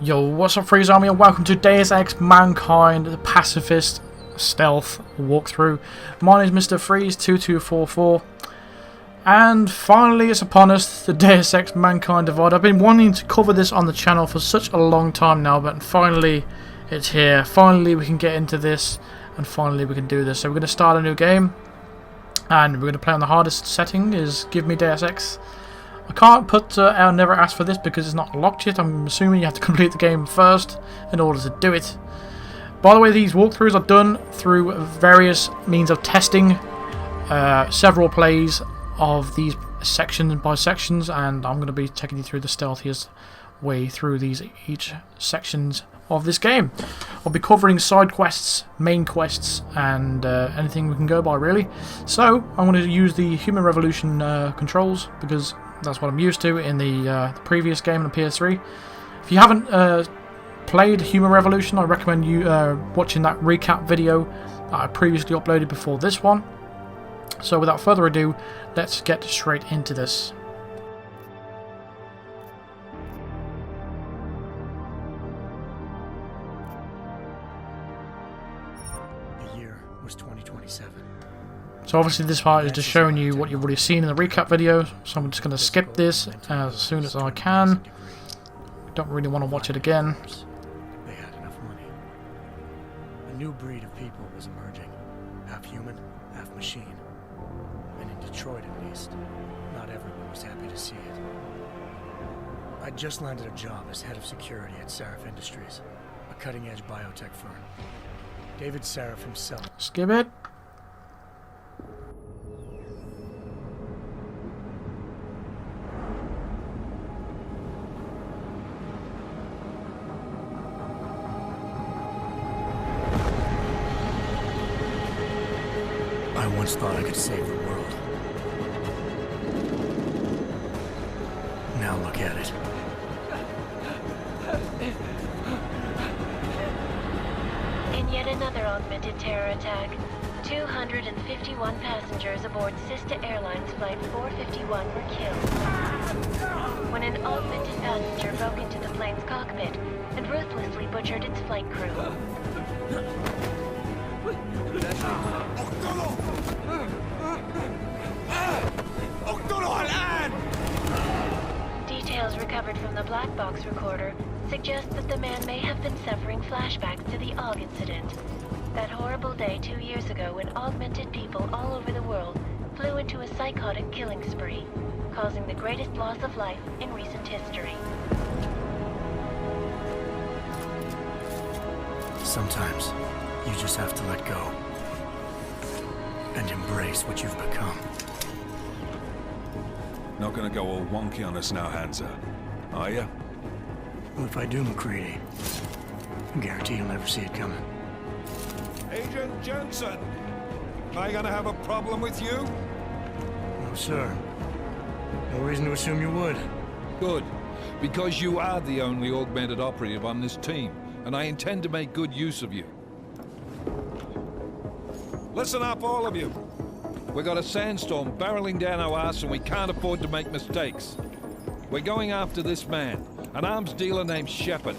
Yo, what's up, Freeze Army, and welcome to Deus Ex Mankind, the Pacifist stealth walkthrough. My name is Mr. Freeze2244, and finally it's upon us, the Deus Ex Mankind VoD. I've been wanting to cover this on the channel for such a long time now, but finally it's here. Finally we can get into this, and finally we can do this. So we're going to start a new game, and we're going to play on the hardest setting, is Give Me Deus Ex. I can't put I'll never ask for this because it's not locked yet. I'm assuming you have to complete the game first in order to do it. By the way, these walkthroughs are done through various means of testing, several plays of these sections by sections, and I'm going to be taking you through the stealthiest way through each sections of this game. I'll be covering side quests, main quests, and anything we can go by, really. So I'm going to use the Human Revolution controls because that's what I'm used to in the previous game on the PS3. If you haven't played Human Revolution, I recommend you watching that recap video that I previously uploaded before this one. So without further ado, let's get straight into this. The year was 2027. So obviously this part is just showing you what you've already seen in the recap video, so I'm just going to skip this as soon as I can. Don't really want to watch it again. They had enough money. A new breed of people was emerging. Half human, half machine. And in Detroit at least, not everyone was happy to see it. I'd just landed a job as head of security at Sarif Industries, a cutting-edge biotech firm. David Sarif himself. Skip it. I once thought I could save the world. Now look at it. In yet another augmented terror attack, 251 passengers aboard Sister Airlines Flight 451 were killed when an augmented passenger broke into the plane's cockpit and ruthlessly butchered its flight crew. Details recovered from the black box recorder suggest that the man may have been suffering flashbacks to the AUG incident. That horrible day 2 years ago when augmented people all over the world flew into a psychotic killing spree, causing the greatest loss of life in recent history. Sometimes you just have to let go and embrace what you've become. Not gonna go all wonky on us now, Hansa, are ya? Well, if I do, McCready, I guarantee you'll never see it coming. Agent Jensen! Am I gonna have a problem with you? No, sir. No reason to assume you would. Good, because you are the only augmented operative on this team, and I intend to make good use of you. Listen up, all of you. We got a sandstorm barreling down our arse and we can't afford to make mistakes. We're going after this man, an arms dealer named Shepard.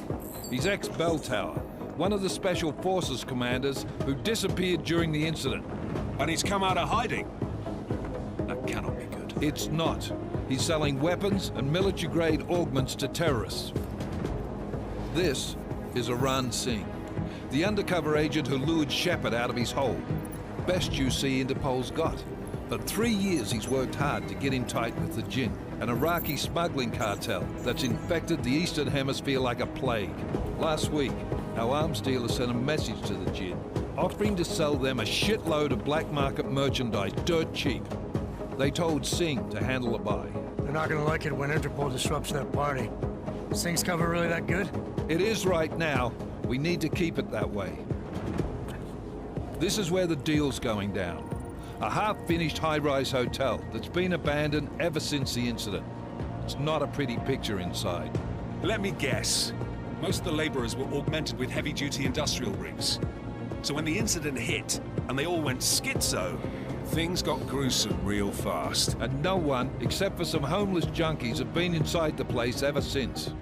He's ex-Bell Tower, one of the Special Forces commanders who disappeared during the incident. And he's come out of hiding. That cannot be good. It's not. He's selling weapons and military-grade augments to terrorists. This is Iran Singh, the undercover agent who lured Shepard out of his hole. Best you see Interpol's got. For 3 years he's worked hard to get in tight with the Jinn, an Iraqi smuggling cartel that's infected the Eastern Hemisphere like a plague. Last week, our arms dealer sent a message to the Jinn, offering to sell them a shitload of black market merchandise dirt cheap. They told Singh to handle the buy. They're not gonna like it when Interpol disrupts their party. Singh's cover really that good? It is right now. We need to keep it that way. This is where the deal's going down. A half-finished high-rise hotel that's been abandoned ever since the incident. It's not a pretty picture inside. Let me guess. Most of the laborers were augmented with heavy-duty industrial rigs. So when the incident hit, and they all went schizo, things got gruesome real fast. And no one, except for some homeless junkies, have been inside the place ever since.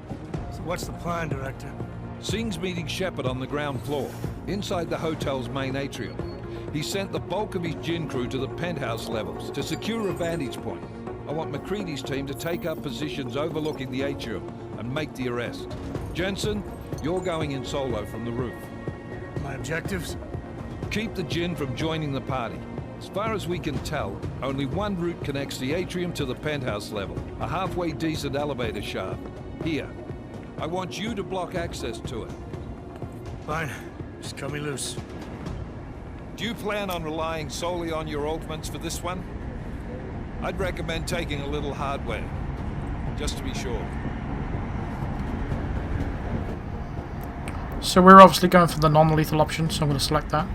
So what's the plan, Director? Singh's meeting Shepard on the ground floor, inside the hotel's main atrium. He sent the bulk of his gin crew to the penthouse levels to secure a vantage point. I want McCready's team to take up positions overlooking the atrium and make the arrest. Jensen, you're going in solo from the roof. My objectives? Keep the gin from joining the party. As far as we can tell, only one route connects the atrium to the penthouse level, a halfway decent elevator shaft. Here. I want you to block access to it. Fine. Just cut me loose. Do you plan on relying solely on your augments for this one? I'd recommend taking a little hardware, just to be sure. So we're obviously going for the non-lethal option, so I'm going to select that.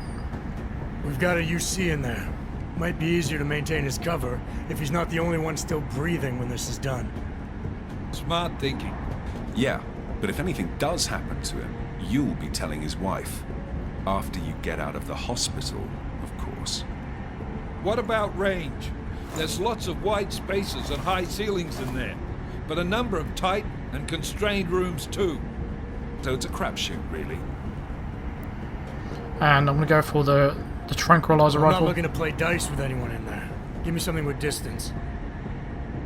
We've got a UC in there. Might be easier to maintain his cover if he's not the only one still breathing when this is done. Smart thinking. Yeah, but if anything does happen to him, you'll be telling his wife. After you get out of the hospital, of course. What about range? There's lots of wide spaces and high ceilings in there, but a number of tight and constrained rooms too. So it's a crapshoot, really. And I'm going to go for the tranquilizer I'm not rifle. looking to play dice with anyone in there. Give me something with distance.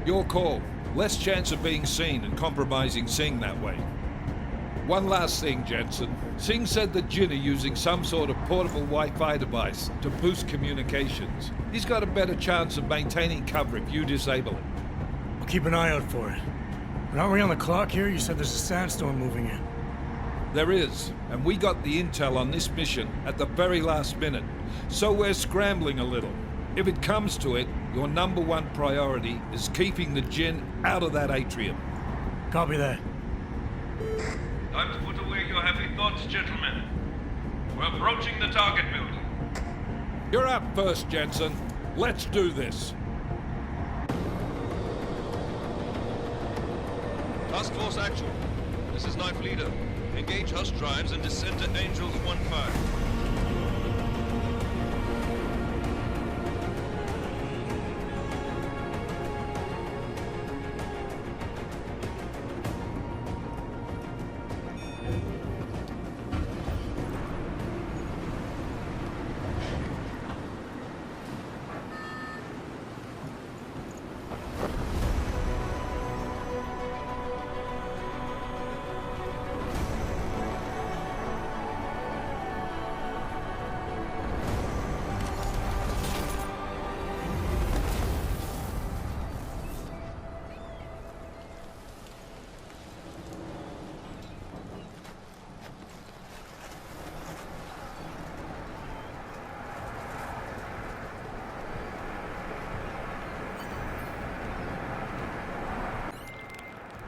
Your call. Less chance of being seen and compromising Singh that way. One last thing, Jensen. Singh said that Jin are using some sort of portable Wi-Fi device to boost communications. He's got a better chance of maintaining cover if you disable it. I'll keep an eye out for it. But aren't we on the clock here? You said there's a sandstorm moving in. There is, and we got the intel on this mission at the very last minute, so we're scrambling a little. If it comes to it, your #1 priority is keeping the Jin out of that atrium. Copy that. Time to put away your heavy thoughts, gentlemen. We're approaching the target building. You're up first, Jensen. Let's do this. Task Force Actual. This is Knife Leader. Engage Hush drives and descend to Angels 1-5.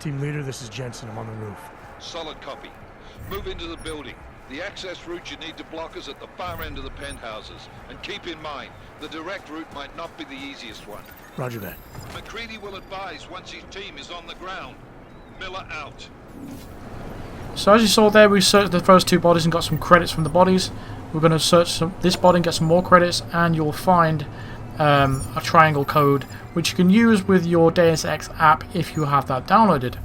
Team leader, this is Jensen. I'm on the roof. Solid copy. Move into the building. The access route you need to block is at the far end of the penthouses. And keep in mind, the direct route might not be the easiest one. Roger that. McCready will advise once his team is on the ground. Miller out. So as you saw there, we searched the first 2 bodies and got some credits from the bodies. We're going to search this body and get some more credits, and you'll find a triangle code which you can use with your Deus Ex app if you have that downloaded.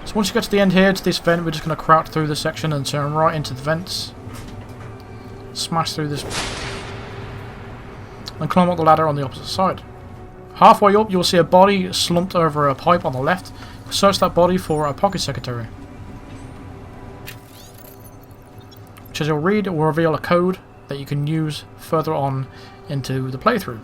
So once you get to the end here, to this vent, we're just going to crouch through this section and turn right into the vents. Smash through this and climb up the ladder on the opposite side. Halfway up, you'll see a body slumped over a pipe on the left. Search that body for a pocket secretary, which, as you'll read, it will reveal a code that you can use further on into the playthrough.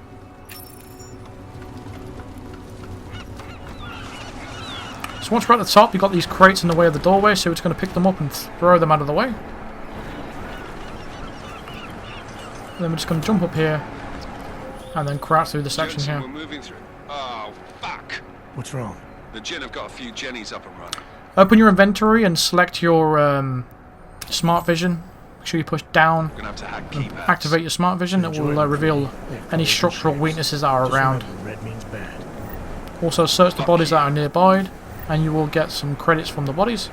So once we're at the top, you've got these crates in the way of the doorway, so we're just going to pick them up and throw them out of the way. And then we're just going to jump up here and then crouch through the section Jensen, here. we're moving through. Oh, fuck. What's wrong? The Jin have got a few Jennies up and running. Open your inventory and select your smart vision. Make sure you push down We're gonna have to hack and keypads. activate your smart vision. It will reveal any structural weaknesses that are around. Red means bad. Also search the bodies that are nearby, and you will get some credits from the bodies.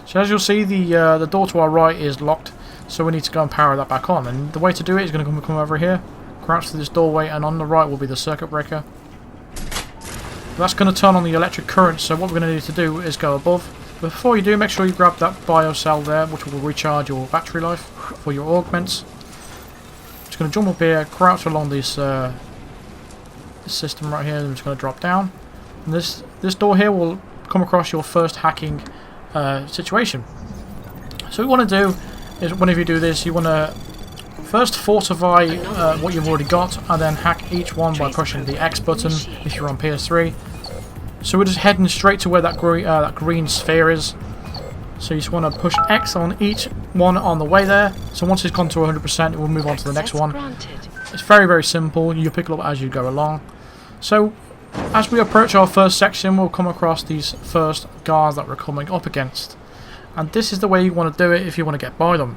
So as you'll see, the door to our right is locked, so we need to go and power that back on. And the way to do it is going to come over here, crouch through this doorway, and on the right will be the circuit breaker. That's going to turn on the electric current, so what we're going to need to do is go above. But before you do, make sure you grab that bio cell there, which will recharge your battery life for your augments. Just going to jump up here, crouch along this system right here, and I'm just going to drop down. And this door here will come across your first hacking situation. So what you want to do is, whenever you do this, you want to first fortify what you've already got, and then hack each one by pushing the X button if you're on PS3. So we're just heading straight to where that green sphere is. So you just want to push X on each one on the way there. So once it's gone to 100%, it will move on to the next one. It's very, very simple. You pick it up as you go along. So as we approach our first section, we'll come across these first guards that we're coming up against. And this is the way you want to do it if you want to get by them.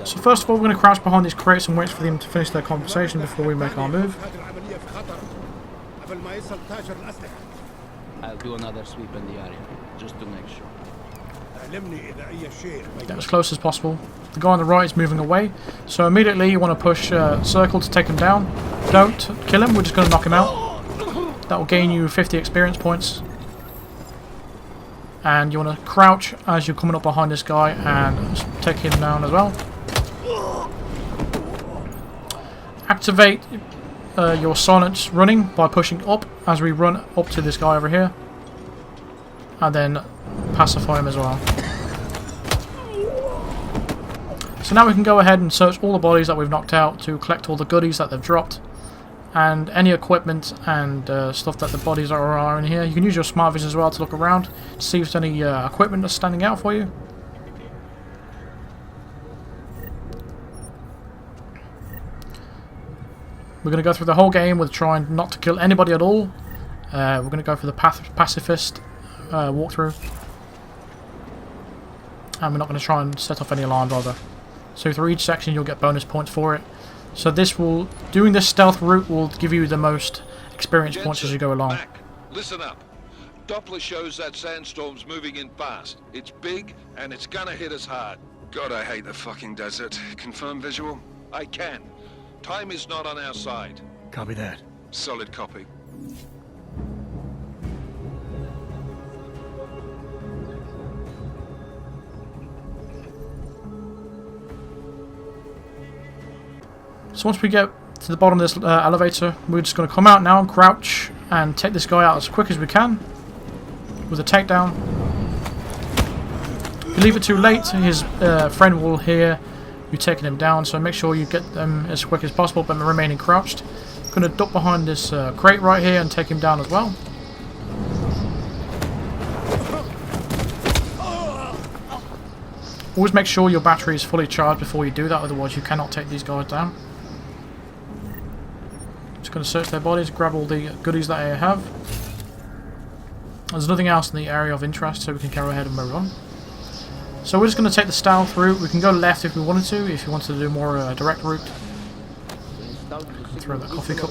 So first of all, we're going to crouch behind these crates and wait for them to finish their conversation before we make our move. I'll do another sweep in the area, just to make sure. Get as close as possible. The guy on the right is moving away, so immediately you want to push circle to take him down. Don't kill him, we're just going to knock him out. That will gain you 50 experience points. And you want to crouch as you're coming up behind this guy and take him down as well. Activate your silence running by pushing up as we run up to this guy over here, and then pacify him as well. So now we can go ahead and search all the bodies that we've knocked out to collect all the goodies that they've dropped, and any equipment and stuff that the bodies are in here. You can use your smart vision as well to look around to see if there's any equipment that's standing out for you. We're going to go through the whole game with trying not to kill anybody at all. We're going to go for the Pacifist walkthrough. And we're not going to try and set off any alarms either. So through each section you'll get bonus points for it. So doing this stealth route will give you the most experience points as you go along. Mac, listen up. Doppler shows that sandstorm's moving in fast. It's big and it's gonna hit us hard. God, I hate the fucking desert. Confirm visual? I can. Time is not on our side. Copy that. Solid copy. So once we get to the bottom of this elevator, we're just going to come out now and crouch and take this guy out as quick as we can with a takedown. If you leave it too late, his friend will hear you taking him down, so make sure you get them as quick as possible but remaining crouched. I'm going to duck behind this crate right here and take him down as well. Always make sure your battery is fully charged before you do that, otherwise you cannot take these guys down. Just going to search their bodies, grab all the goodies that I have. There's nothing else in the area of interest, so we can carry ahead and move on. So we're just going to take the stealth route. We can go left if we wanted to, if you wanted to do more direct route. Throw that coffee cup.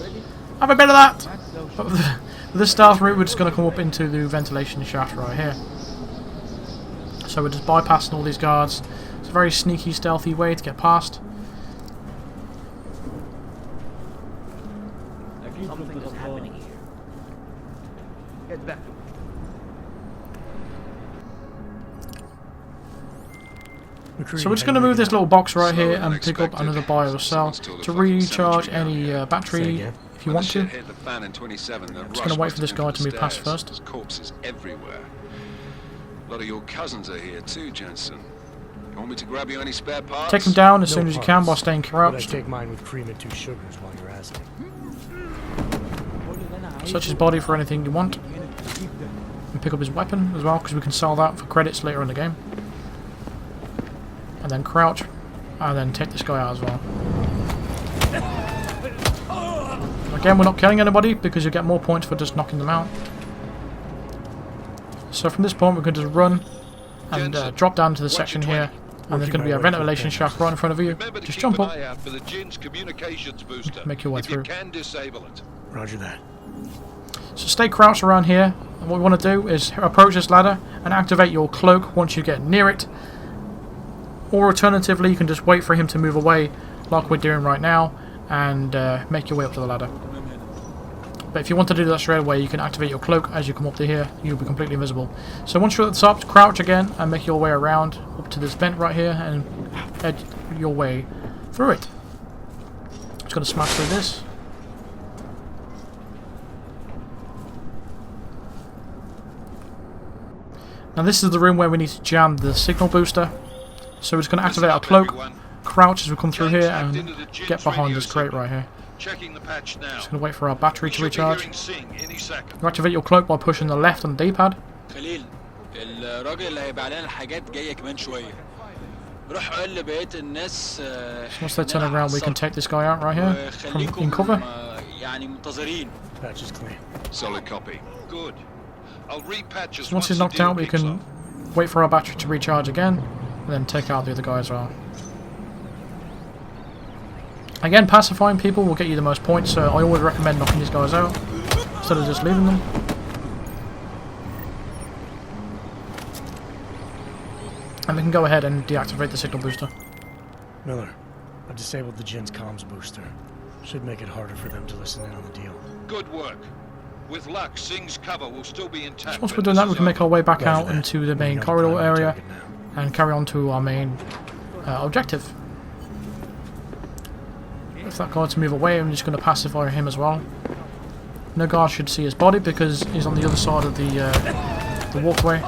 Have a bit of that! But with this stealth route, we're just going to come up into the ventilation shaft right here. So we're just bypassing all these guards. It's a very sneaky, stealthy way to get past. Something is happening here. Get back to me. So we're just going to move this little box right here and pick up another bio cell to recharge any battery if you want to. Just going to wait for this guy to move past first. There's corpses everywhere. A lot of your cousins are here too, Jensen. You want me to grab you any spare parts? Take him down as soon as you can while staying But I crouched. take mine with cream and 2 sugars while you're asking. Search his body for anything you want. And pick up his weapon as well, because we can sell that for credits later in the game. And then crouch, and then take this guy out as well. Again, we're not killing anybody because you get more points for just knocking them out. So from this point we can just run and drop down to the section here, and there's going to be a ventilation shaft right in front of you. Just jump up, make your way through. Roger that. So stay crouched around here. And what we want to do is approach this ladder and activate your cloak once you get near it. Or alternatively, you can just wait for him to move away like we're doing right now and make your way up to the ladder. But if you want to do that straight away, you can activate your cloak as you come up to here. You'll be completely invisible. So once you're at the top, crouch again and make your way around up to this vent right here and edge your way through it. Just going to smash through this. Now this is the room where we need to jam the signal booster. So we're just going to activate our cloak, crouch as we come through here and get behind this crate right here. Checking the patch now. Just going to wait for our battery to recharge. Any second. You activate your cloak by pushing the left on the D-pad. خليل الراجل اللي هيبيع لنا الحاجات جايه كمان شويه. روح قول لبقيه الناس So once they turn around, we can take this guy out right here from in cover. يعني منتظرين. Patch is clean. Solid copy. Good. I'll repatch us So once he's knocked out, we can wait for our battery to recharge again, and then take out the other guy as well. Again, pacifying people will get you the most points, so I always recommend knocking these guys out instead of just leaving them. And we can go ahead and deactivate the signal booster. Miller, I've disabled the Jin's comms booster. Should make it harder for them to listen in on the deal. Good work. With luck, Singh's cover will still be intact. So once we're doing that, we can make our way back Roger out that. into the main Another corridor primary area target now. and carry on to our main objective. If that guy to move away, I'm just going to pacify him as well. No guard should see his body because he's on the other side of the walkway.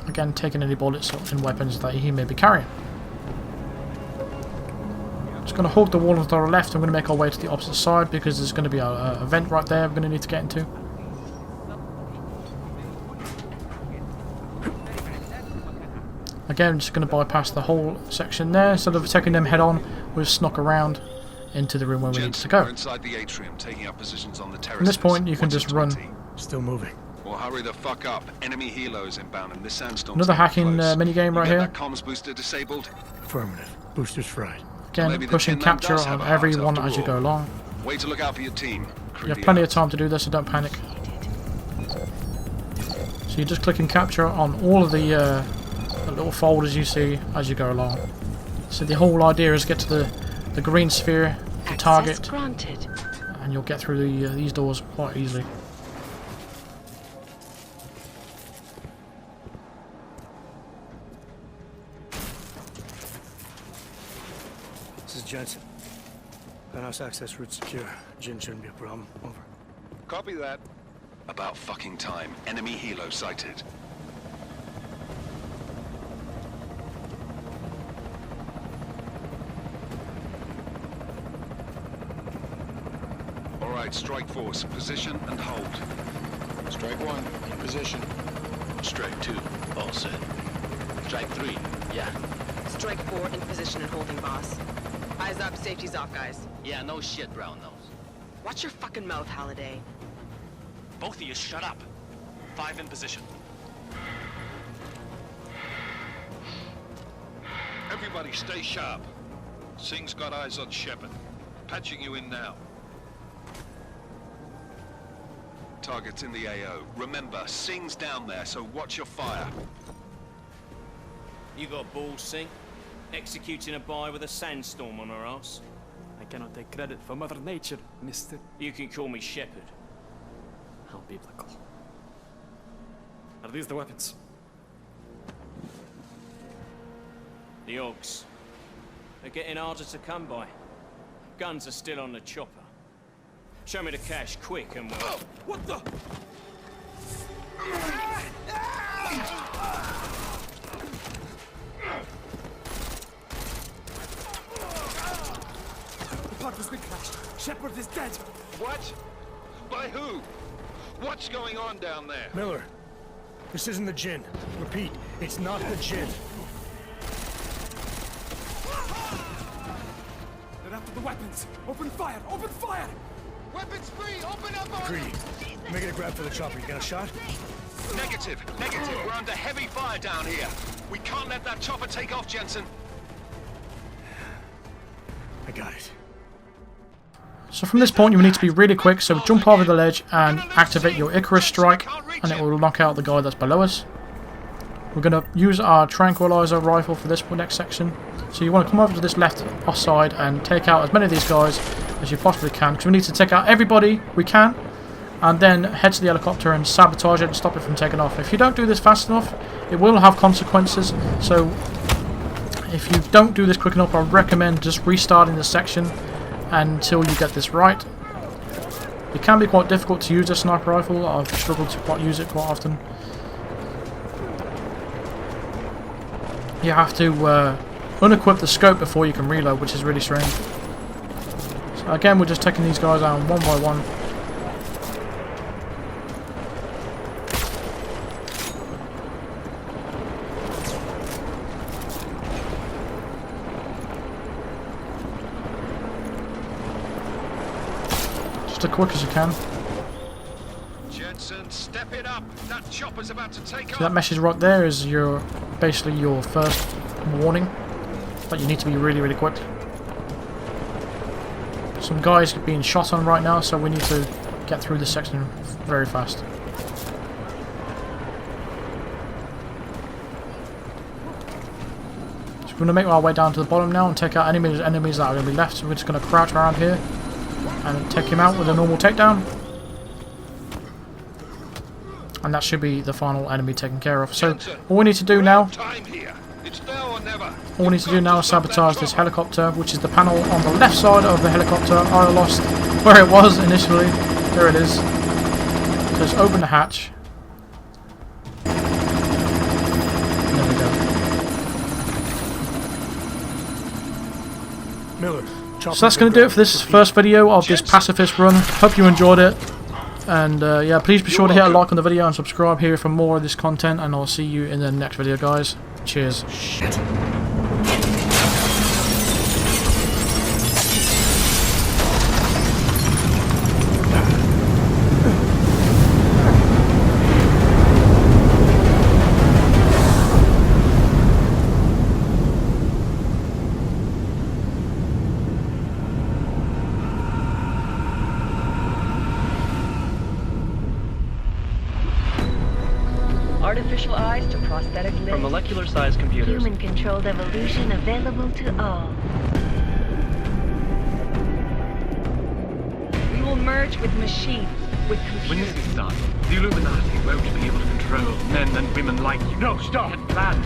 Again, taking any bullets and weapons that he may be carrying. Just going to hold the wall to our left. I'm going to make our way to the opposite side because there's going to be a vent right there we're going to need to get into. Again, I'm just going to bypass the whole section there. Instead of taking them head on, we'll snuck around into the room where we need to go. Inside the atrium, taking up positions on the terraces. From this point, you can just run. Still moving. Well, hurry the fuck up. Enemy helos inbound and this sandstorm. Another hacking minigame right here. That comms booster disabled. Affirmative. Booster's fried. Again, Maybe the pushing tin man capture does have on a heart everyone after as you all. go along. Way to look out for your team. You have plenty of time to do this, so don't panic. So you're just clicking capture on all of the little folders you see as you go along. So the whole idea is get to the green sphere, the target, Granted. and you'll get through these doors quite easily. This is Jensen. Penthouse access route secure. Jin shouldn't be a problem. Over. Copy that. About fucking time. Enemy helo sighted. All right, strike force. Position and hold. Strike 1 in position. Strike 2, all set. Strike 3, yeah. Strike 4 in position and holding, boss. Eyes up, safety's off, guys. Yeah, no shit, brown nose. Watch your fucking mouth, Halliday. Both of you shut up. 5 in position. Everybody stay sharp. Singh's got eyes on Shepard. Patching you in now. Targets in the AO. Remember, Singh's down there, so watch your fire. You got balls, Singh? Executing a buy with a sandstorm on her ass? I cannot take credit for Mother Nature, mister. You can call me Shepard. How biblical. Are these the weapons? The Augs. They're getting harder to come by. Guns are still on the chopper. Show me the cash, quick, and we'll... Oh, what the? The part was crashed. Shepard is dead. What? By who? What's going on down there? Miller, this isn't the Jin. Repeat, it's not the Jin. They're after the weapons. Open fire! Open fire! Weapons free! Open up! Creed, making a grab for the chopper. You got a shot? Negative. Negative. We're under heavy fire down here. We can't let that chopper take off, Jensen. I got it. So from this point you need to be really quick, so jump over the ledge and activate your Icarus strike, and it will knock out the guy that's below us. We're going to use our tranquilizer rifle for this next section. So you want to come over to this left side and take out as many of these guys as you possibly can, because we need to take out everybody we can, and then head to the helicopter and sabotage it and stop it from taking off. If you don't do this fast enough, it will have consequences, so if you don't do this quick enough, I recommend just restarting the section until you get this right. It can be quite difficult to use a sniper rifle. I've struggled to use it quite often. You have to unequip the scope before you can reload, which is really strange. So again, we're just taking these guys out one by one. As quick as you can. Jensen, step it up. That chopper's about to take off. So that message right there is basically your first warning that you need to be really, really quick. Some guys are being shot on right now, so we need to get through this section very fast. So we're going to make our way down to the bottom now and take out enemies that are going to be left. So we're just going to crouch around here and take him out with a normal takedown. And that should be the final enemy taken care of. So all we need to do now, is sabotage this helicopter, which is the panel on the left side of the helicopter. I lost where it was initially. There it is. Just open the hatch. There we go. Miller. So that's going to do it for this first video of this pacifist run. Hope you enjoyed it, and yeah, please be sure to hit a like on the video and subscribe here for more of this content, and I'll see you in the next video, guys. Cheers. Shit. Artificial eyes to prosthetic limbs. From molecular-sized computers. Human-controlled evolution available to all. We will merge with machines, with computers. When this is done, the Illuminati won't be able to control men and women like you. No, stop! Had planned.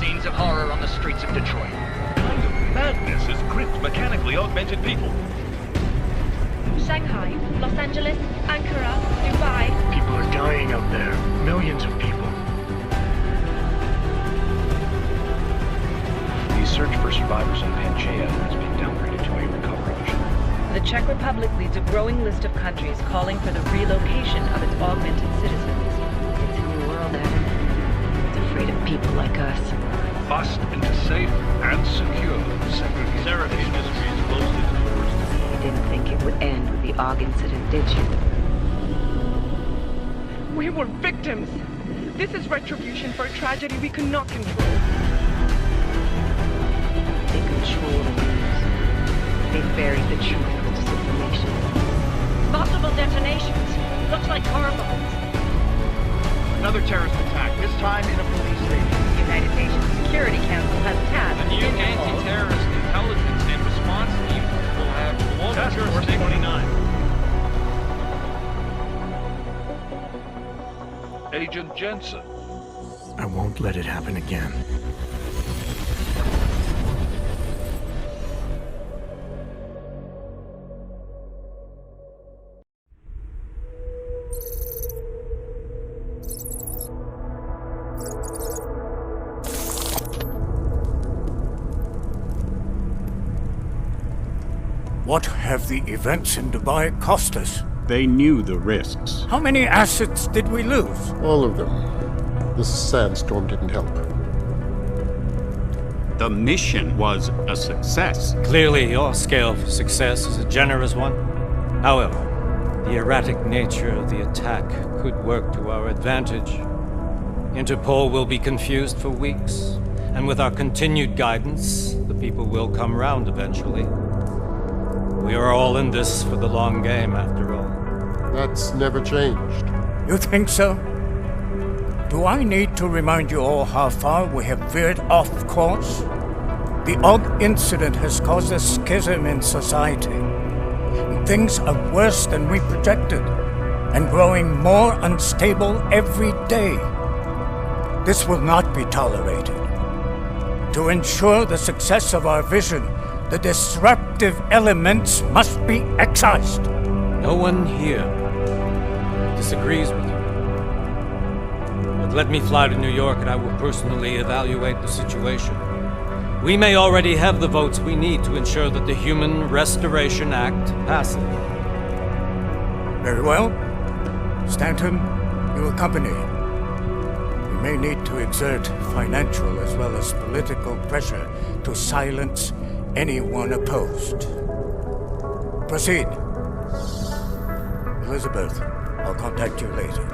Scenes of horror on the streets of Detroit. What kind of madness has gripped mechanically augmented people? Shanghai, Los Angeles, Ankara, Dubai. People are dying out there. Millions of people. The search for survivors on Pangaea has been downgraded to a recovery mission. The Czech Republic leads a growing list of countries calling for the relocation of its augmented citizens. It's a new world, Adam. It's afraid of people like us. Bust into safe and secure segregation industries closely to the worst. You didn't think it would end with the AUG incident, did you? We were victims. This is retribution for a tragedy we could not control. They control the news. They buried the truth with disinformation. Multiple detonations. Looks like car bombs. Another terrorist attack, this time in a police station. The United Nations Security Council has tasked The new anti-terrorist intelligence and response team will have global jurisdiction. 29. Agent Jensen. I won't let it happen again. What have the events in Dubai cost us? They knew the risks. How many assets did we lose? All of them. This sandstorm didn't help. The mission was a success. Clearly, your scale of success is a generous one. However, the erratic nature of the attack could work to our advantage. Interpol will be confused for weeks, and with our continued guidance, the people will come round eventually. We are all in this for the long game, after all. That's never changed. You think so? Do I need to remind you all how far we have veered off course? The Og incident has caused a schism in society. Things are worse than we projected, and growing more unstable every day. This will not be tolerated. To ensure the success of our vision, the disruptive elements must be excised. No one here disagrees with you. But let me fly to New York and I will personally evaluate the situation. We may already have the votes we need to ensure that the Human Restoration Act passes. Very well. Stanton, you accompany. We may need to exert financial as well as political pressure to silence anyone opposed. Proceed. Elizabeth, I'll contact you later.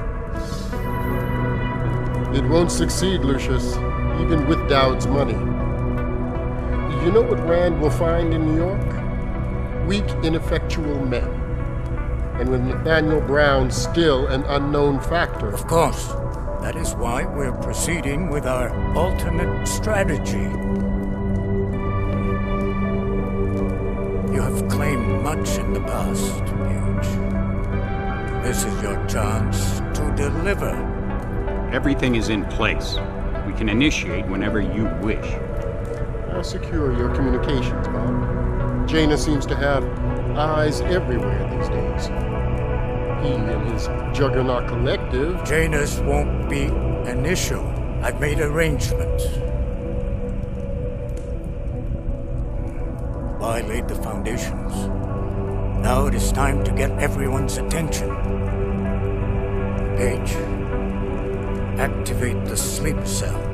It won't succeed, Lucius, even with Dowd's money. You know what Rand will find in New York? Weak, ineffectual men. And with Nathaniel Brown still an unknown factor. Of course. That is why we're proceeding with our alternate strategy. You have claimed much in the past, Paige. This is your chance to deliver. Everything is in place. We can initiate whenever you wish. How secure your communications, Bob? Jaina seems to have eyes everywhere these days. He and his Juggernaut Collective... Jaina's won't be an issue. I've made arrangements. I laid the foundations. Now it is time to get everyone's attention. Paige, activate the sleep cell.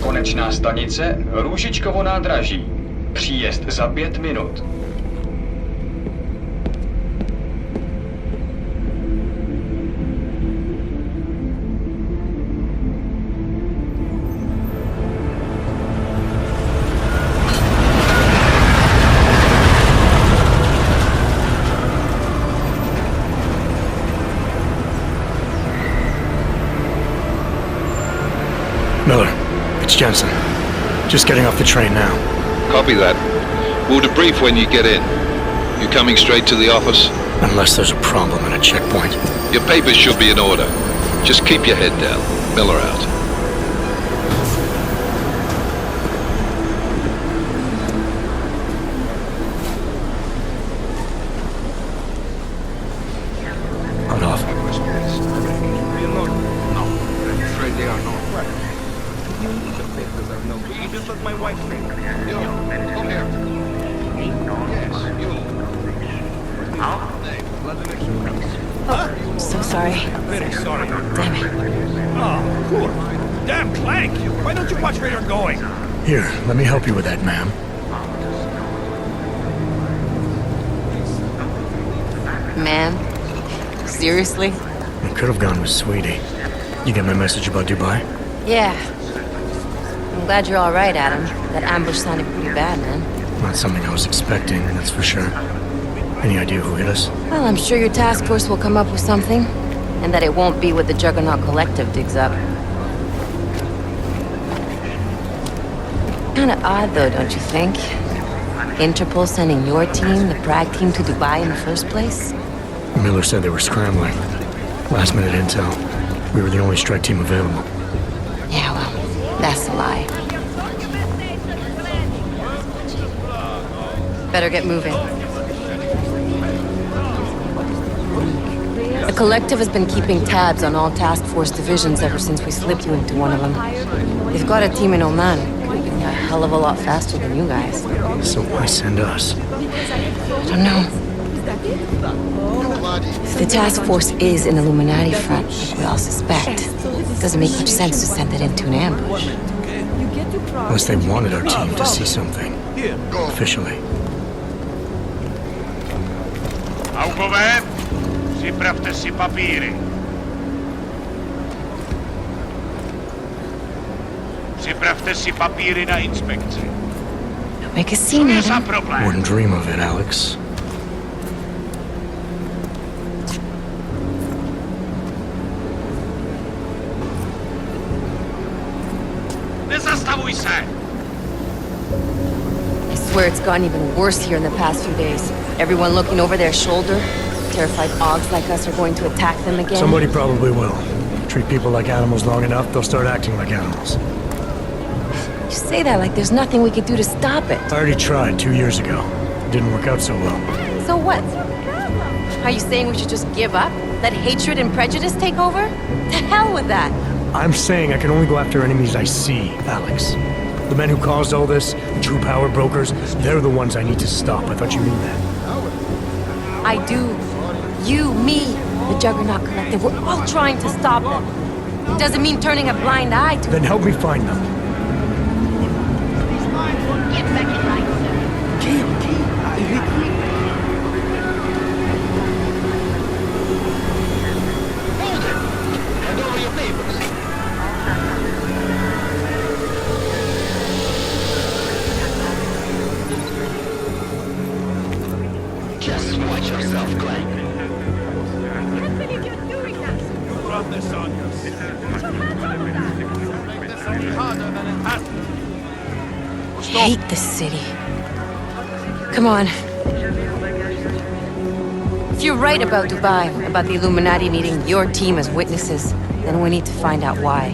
Konečná stanice Růžičkovo nádraží. Příjezd za 5 minut. Miller, it's Jensen. Just getting off the train now. Copy that. We'll debrief when you get in. You coming straight to the office? Unless there's a problem at a checkpoint. Your papers should be in order. Just keep your head down. Miller out. Cut off. No, I'm afraid they are not. You just let my wife think. Yo, come here. Yes, you. Oh, so sorry. Very sorry. Damn it. Oh, cool. Damn, Clank! Why don't you watch where you're going? Here, let me help you with that, ma'am. Ma'am? Seriously? I could have gone with Sweetie. You get my message about Dubai? Yeah. I'm glad you're all right, Adam. That ambush sounded pretty bad, man. Not something I was expecting, that's for sure. Any idea who hit us? Well, I'm sure your task force will come up with something. And that it won't be what the Juggernaut Collective digs up. Kinda odd, though, don't you think? Interpol sending your team, the Prague team, to Dubai in the first place? Miller said they were scrambling. Last minute intel. We were the only strike team available. Yeah, well, that's a lie. Better get moving. The Collective has been keeping tabs on all task force divisions ever since we slipped you into one of them. They've got a team in Oman. A hell of a lot faster than you guys. So why send us? I don't know. If the task force is an Illuminati front, like we all suspect, it doesn't make much sense to send it into an ambush. Unless they wanted our team to see something. Officially. Augover, připravte si papíry. Připravte si papíry na inspekci. Make a scene, Adam. Wouldn't dream of it, Alex. Nezastavuj se! I swear it's gotten even worse here in the past few days. Everyone looking over their shoulder. Terrified Augs like us are going to attack them again. Somebody probably will. Treat people like animals long enough, they'll start acting like animals. You say that like there's nothing we could do to stop it. I already tried 2 years ago. It didn't work out so well. So what? Are you saying we should just give up? Let hatred and prejudice take over? To hell with that! I'm saying I can only go after enemies I see, Alex. The men who caused all this, the true power brokers, they're the ones I need to stop. I thought you knew that. I do. You, me, the Juggernaut Collective, we're all trying to stop them. It doesn't mean turning a blind eye to... Then help me find them. Get back in line, Hold it! Hand over your papers. Just watch yourself, Clank. You brought this on yourself. Make this any harder than it has to be. I hate this city. Come on. If you're right about Dubai, about the Illuminati needing your team as witnesses, then we need to find out why.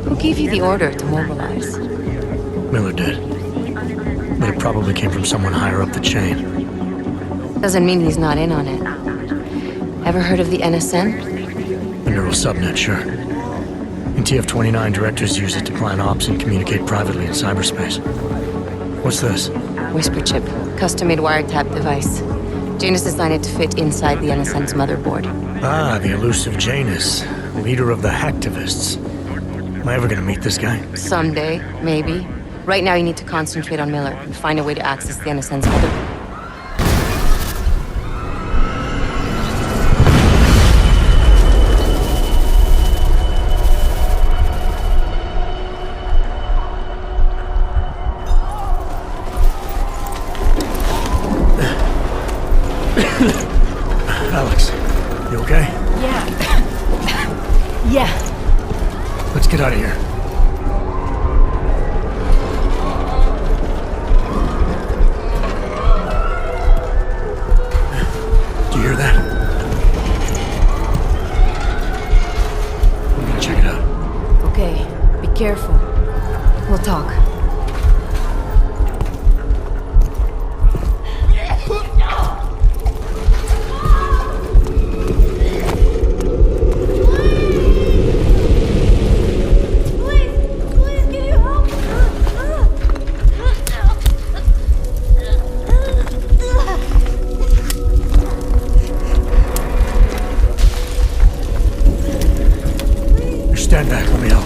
Who gave you the order to mobilize? Miller did. But it probably came from someone higher up the chain. Doesn't mean he's not in on it. Ever heard of the NSN? The neural subnet, sure. In TF-29, directors use it to plan ops and communicate privately in cyberspace. What's this? Whisper chip. Custom-made wiretap device. Janus designed it to fit inside the NSN's motherboard. Ah, the elusive Janus. Leader of the hacktivists. Am I ever gonna meet this guy? Someday, maybe. Right now you need to concentrate on Miller and find a way to access the NSN's motherboard. Alex, you okay? Yeah. Yeah. Let's get out of here. Do you hear that? I'm gonna check it out. Okay, be careful. We'll talk. Stand back, let me help.